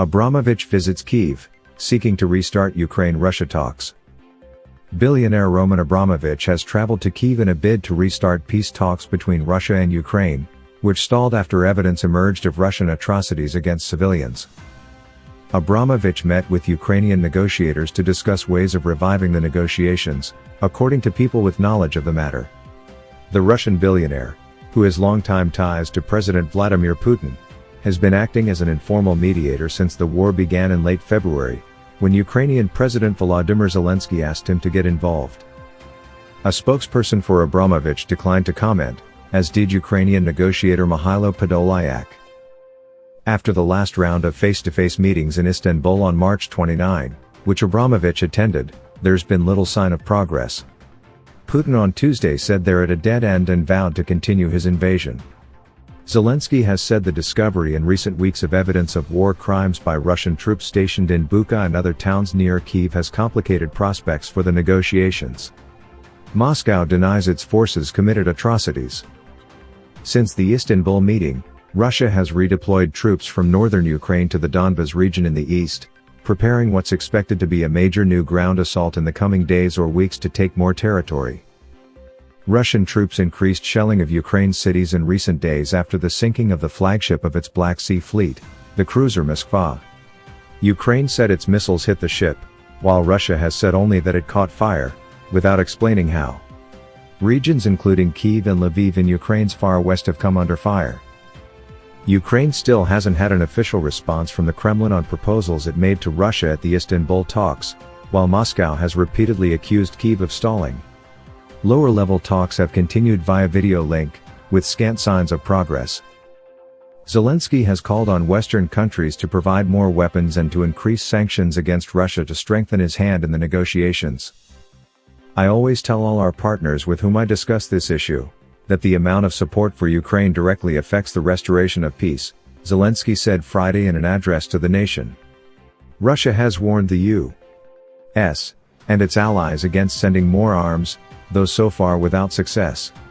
Abramovich visits Kyiv, seeking to restart Ukraine-Russia talks. Billionaire Roman Abramovich has traveled to Kyiv in a bid to restart peace talks between Russia and Ukraine, which stalled after evidence emerged of Russian atrocities against civilians. Abramovich met with Ukrainian negotiators to discuss ways of reviving the negotiations, according to people with knowledge of the matter. The Russian billionaire, who has longtime ties to President Vladimir Putin, has been acting as an informal mediator since the war began in late February, when Ukrainian President Volodymyr Zelensky asked him to get involved. A spokesperson for Abramovich declined to comment, as did Ukrainian negotiator Mihailo Podolyak. After the last round of face-to-face meetings in Istanbul on March 29, which Abramovich attended, there's been little sign of progress. Putin on Tuesday said they're at a dead end and vowed to continue his invasion. Zelensky has said the discovery in recent weeks of evidence of war crimes by Russian troops stationed in Bucha and other towns near Kyiv has complicated prospects for the negotiations. Moscow denies its forces committed atrocities. Since the Istanbul meeting, Russia has redeployed troops from northern Ukraine to the Donbas region in the east, preparing what's expected to be a major new ground assault in the coming days or weeks to take more territory. Russian troops increased shelling of Ukraine's cities in recent days after the sinking of the flagship of its Black Sea Fleet, the cruiser Moskva. Ukraine said its missiles hit the ship, while Russia has said only that it caught fire, without explaining how. Regions including Kyiv and Lviv in Ukraine's far west have come under fire. Ukraine still hasn't had an official response from the Kremlin on proposals it made to Russia at the Istanbul talks, while Moscow has repeatedly accused Kyiv of stalling. Lower-level talks have continued via video link, with scant signs of progress. Zelensky has called on Western countries to provide more weapons and to increase sanctions against Russia to strengthen his hand in the negotiations. "I always tell all our partners with whom I discuss this issue, that the amount of support for Ukraine directly affects the restoration of peace," Zelensky said Friday in an address to the nation. Russia has warned the U.S. and its allies against sending more arms, though so far without success.